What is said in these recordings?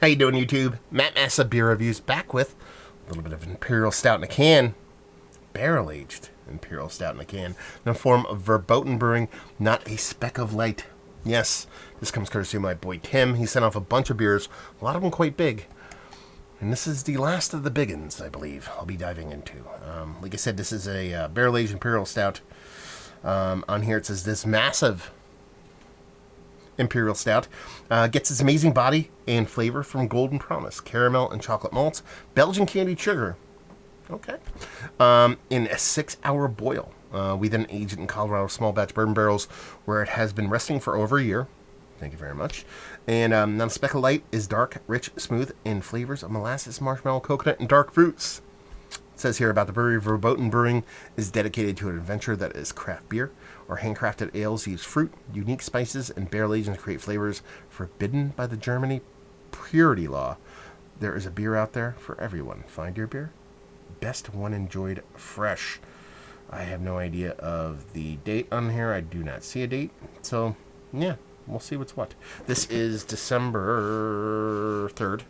How you doing, YouTube? Matt Massa Beer Reviews back with a little bit of Imperial Stout in a can. Barrel-aged Imperial Stout in a can. In the form of Verboten Brewing, not a speck of light. Yes, this comes courtesy of my boy Tim. He sent off a bunch of beers, a lot of them quite big. And this is the last of the big uns, I believe, I'll be diving into. Like I said, this is a barrel-aged Imperial Stout. On here it says this massive Imperial Stout gets its amazing body and flavor from Golden Promise, caramel and chocolate malts, Belgian candied sugar. Okay. In a 6-hour boil. We then age it in Colorado small batch bourbon barrels where it has been resting for over a year. Thank you very much. And not a speck of light, is dark, rich, smooth, and flavors of molasses, marshmallow, coconut, and dark fruits. It says here about the brewery, Verboten Brewing is dedicated to an adventure that is craft beer or handcrafted ales use fruit, unique spices, and barrel aging to create flavors forbidden by the Germany purity law. There is a beer out there for everyone. Find your beer. Best one enjoyed fresh. I have no idea of the date on here. I do not see a date. So, yeah, we'll see what's what. This is December 3rd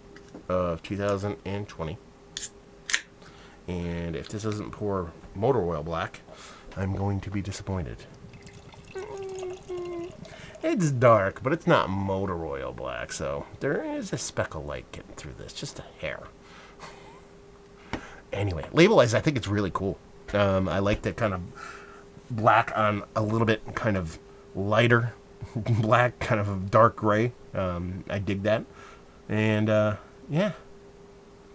of 2020. And if this doesn't pour motor oil black, I'm going to be disappointed. It's dark, but it's not motor oil black, so there is a speck of light getting through this, just a hair. Anyway, label-wise, I think it's really cool. I like the kind of black on a little bit kind of lighter black, kind of a dark gray. I dig that. And, yeah,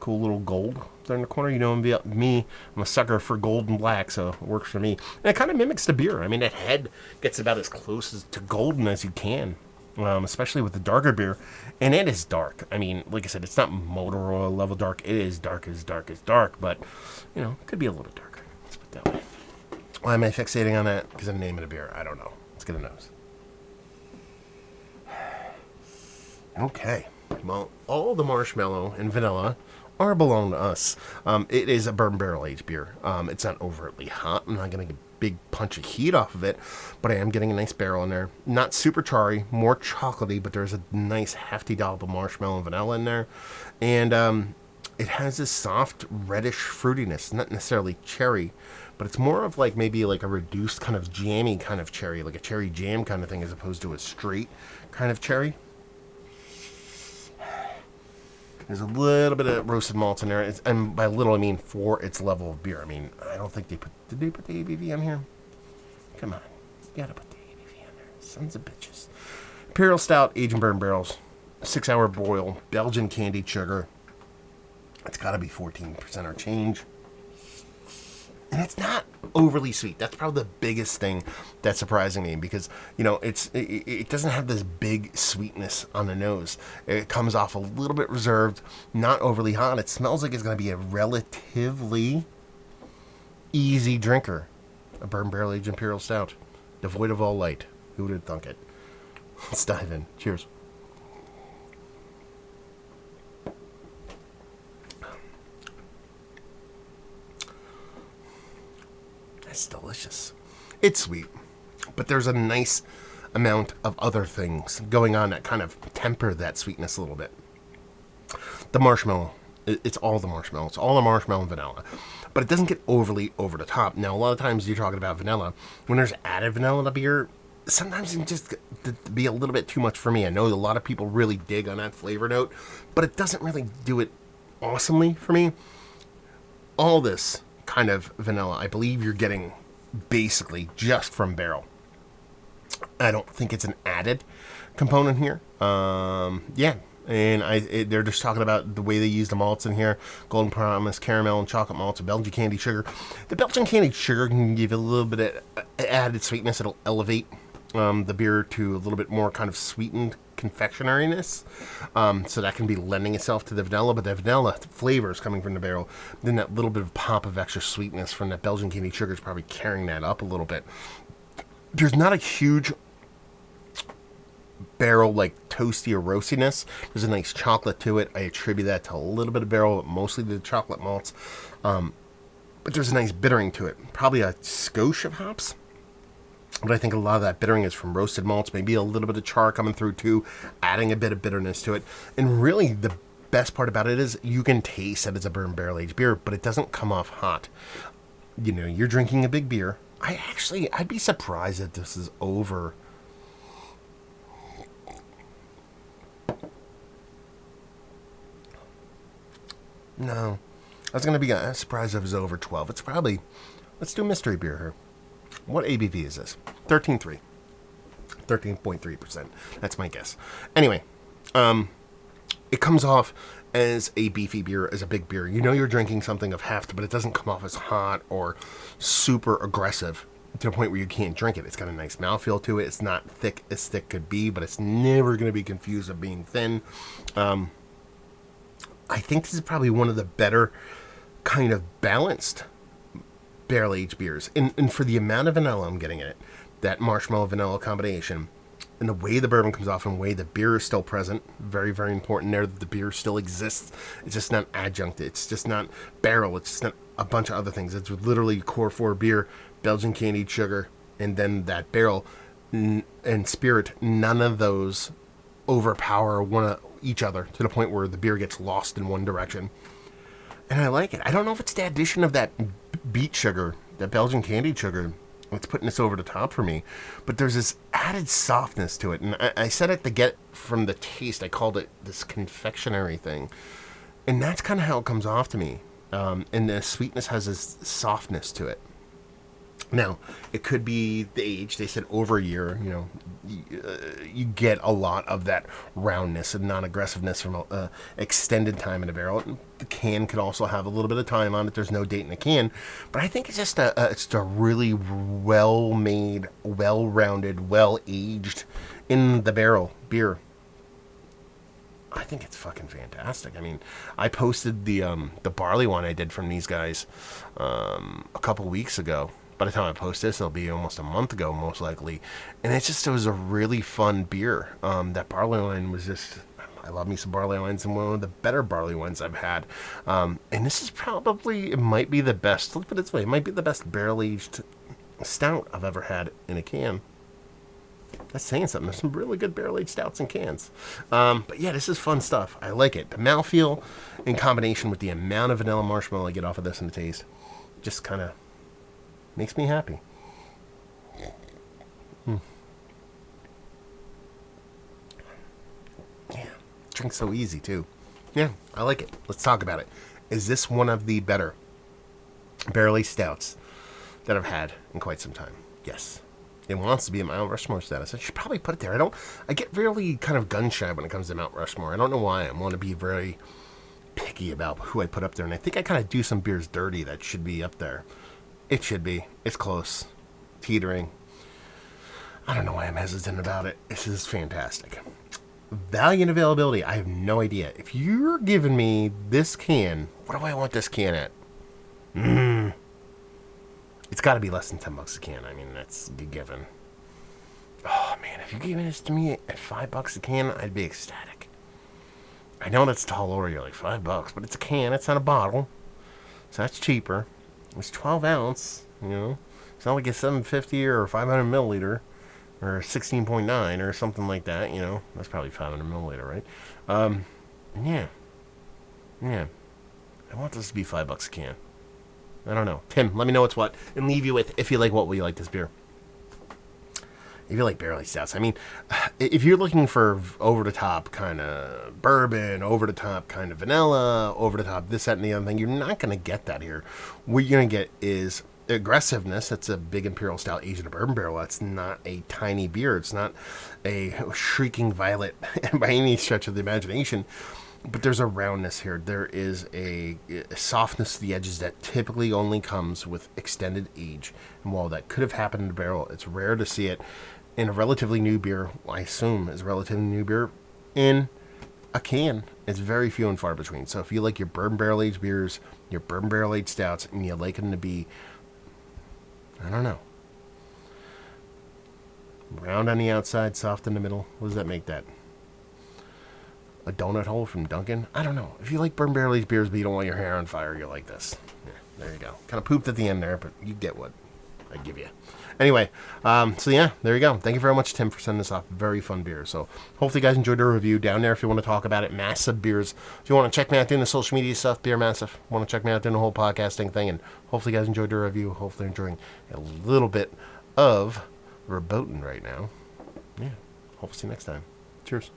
cool little gold there in the corner. You know me, I'm a sucker for gold and black, so it works for me. And it kind of mimics the beer. I mean, that head gets about as close to golden as you can, especially with the darker beer. And it is dark. I mean, like I said, it's not motor oil level dark. It is dark as dark, but, you know, it could be a little darker. Let's put it that way. Why am I fixating on that? Because I'm naming a beer. I don't know. Let's get a nose. Okay. Well, all the marshmallow and vanilla are belong to us. It is a bourbon barrel aged beer. It's not overtly hot. I'm not going to get a big punch of heat off of it, but I am getting a nice barrel in there. Not super charry, more chocolatey, but there's a nice hefty dollop of marshmallow and vanilla in there. And it has this soft reddish fruitiness, not necessarily cherry, but it's more of like maybe like a reduced kind of jammy kind of cherry, like a cherry jam kind of thing, as opposed to a straight kind of cherry. There's a little bit of roasted malts in there, and by little I mean for its level of beer. I mean, I don't think did they put the ABV on here? Come on, you gotta put the ABV on there, sons of bitches. Imperial Stout, aged in bourbon barrels, 6-hour boil, Belgian candied sugar. It's gotta be 14% or change. And it's not overly sweet. That's probably the biggest thing that's surprising me, because, you know, it doesn't have this big sweetness on the nose. It comes off a little bit reserved, not overly hot. It smells like it's going to be a relatively easy drinker. A bourbon barrel aged Imperial Stout, devoid of all light. Who would have thunk it? Let's dive in. Cheers. It's delicious. It's sweet, but there's a nice amount of other things going on that kind of temper that sweetness a little bit. The marshmallow, it's all the marshmallow. It's all the marshmallow and vanilla, but it doesn't get overly over the top. Now, a lot of times you're talking about vanilla. When there's added vanilla to beer, sometimes it can just be a little bit too much for me. I know a lot of people really dig on that flavor note, but it doesn't really do it awesomely for me. All this kind of vanilla, I believe you're getting basically just from barrel. I don't think it's an added component here. Yeah, and they're just talking about the way they use the malts in here: Golden Promise, caramel, and chocolate malts, and Belgian candied sugar. The Belgian candied sugar can give you a little bit of added sweetness. It'll elevate the beer to a little bit more kind of sweetened confectionariness, so that can be lending itself to the vanilla, but the vanilla flavor is coming from the barrel. Then that little bit of pop of extra sweetness from that Belgian candied sugar is probably carrying that up a little bit. There's not a huge barrel like toasty or roastiness. There's a nice chocolate to it. I attribute that to a little bit of barrel, but mostly to the chocolate malts. But there's a nice bittering to it. Probably a skosh of hops. But I think a lot of that bittering is from roasted malts, maybe a little bit of char coming through too, adding a bit of bitterness to it. And really, the best part about it is you can taste that it's a bourbon barrel aged beer, but it doesn't come off hot. You know, you're drinking a big beer. I'd be surprised if this is over. No. I was going to be surprised if it was over 12. It's probably, let's do mystery beer here. What ABV is this? 13.3. 13.3%. That's my guess. Anyway, it comes off as a beefy beer, as a big beer. You know you're drinking something of heft, but it doesn't come off as hot or super aggressive to the point where you can't drink it. It's got a nice mouthfeel to it. It's not thick as thick could be, but it's never going to be confused with being thin. I think this is probably one of the better kind of balanced barrel-aged beers. And for the amount of vanilla I'm getting in it, that marshmallow-vanilla combination, and the way the bourbon comes off and the way the beer is still present, very, very important there that the beer still exists. It's just not adjunct. It's just not barrel. It's just not a bunch of other things. It's literally core 4 beer, Belgian candied sugar, and then that barrel and spirit. None of those overpower each other to the point where the beer gets lost in one direction. And I like it. I don't know if it's the addition of that beet sugar, that Belgian candied sugar, that's putting this over the top for me. But there's this added softness to it. And I said it to get from the taste. I called it this confectionery thing. And that's kind of how it comes off to me. And the sweetness has this softness to it. Now, it could be the age. They said over a year, you know, you get a lot of that roundness and non-aggressiveness from extended time in a barrel. The can could also have a little bit of time on it. There's no date in the can. But I think it's just a really well-made, well-rounded, well-aged in the barrel beer. I think it's fucking fantastic. I mean, I posted the barley wine I did from these guys a couple weeks ago. By the time I post this, it'll be almost a month ago, most likely. And it was a really fun beer. That barley wine was just, I love me some barley wines, and one of the better barley wines I've had. And this is probably, it might be the best, let's put it this way, it might be the best barrel-aged stout I've ever had in a can. That's saying something. There's some really good barrel-aged stouts in cans. But yeah, this is fun stuff. I like it. The mouthfeel in combination with the amount of vanilla marshmallow I get off of this in the taste just kind of makes me happy. Yeah, drink so easy too. Yeah, I like it. Let's talk about it. Is this one of the better barrel-aged stouts that I've had in quite some time? Yes. It wants to be in Mount Rushmore status. I should probably put it there. I get really kind of gun shy when it comes to Mount Rushmore. I don't know why. I want to be very picky about who I put up there, and I think I kind of do some beers dirty that should be up there. It should be. It's close. Teetering. I don't know why I'm hesitant about it. This is fantastic. Value and availability. I have no idea. If you're giving me this can, what do I want this can at? It's got to be less than $10 a can. I mean, that's a given. Oh, man. If you're giving this to me at $5 a can, I'd be ecstatic. I know that's tall order. You're like, $5, but it's a can. It's not a bottle. So that's cheaper. It's 12 ounce, you know. It's not like a 750 or 500 milliliter or 16.9 or something like that, you know. That's probably 500 milliliter, right? Yeah. I want this to be $5 a can. I don't know. Tim, let me know what's what and leave you with if you like what we like this beer. If you like barrel-aged stouts, I mean, if you're looking for over-the-top kind of bourbon, over-the-top kind of vanilla, over-the-top this, that, and the other thing, you're not going to get that here. What you're going to get is aggressiveness. That's a big imperial stout aged in a bourbon barrel. That's not a tiny beer. It's not a shrieking violet by any stretch of the imagination. But there's a roundness here. There is a softness to the edges that typically only comes with extended age. And while that could have happened in a barrel, it's rare to see it in a relatively new beer. I assume is a relatively new beer in a can. It's very few and far between. So if you like your bourbon barrel aged beers, your bourbon barrel aged stouts, and you like them to be, I don't know, round on the outside, soft in the middle. What does that make that? A donut hole from Dunkin'? I don't know. If you like bourbon barrel aged beers but you don't want your hair on fire, you'll like this. Yeah, there you go. Kind of pooped at the end there, but you get what I give you. Anyway, so yeah, there you go. Thank you very much, Tim, for sending this off. Very fun beer. So hopefully you guys enjoyed the review. Down there if you want to talk about it. Massive Beers. If you want to check me out doing the social media stuff, Beer Massive. Want to check me out doing the whole podcasting thing. And hopefully you guys enjoyed the review. Hopefully you're enjoying a little bit of Verboten right now. Yeah. Hope to see you next time. Cheers.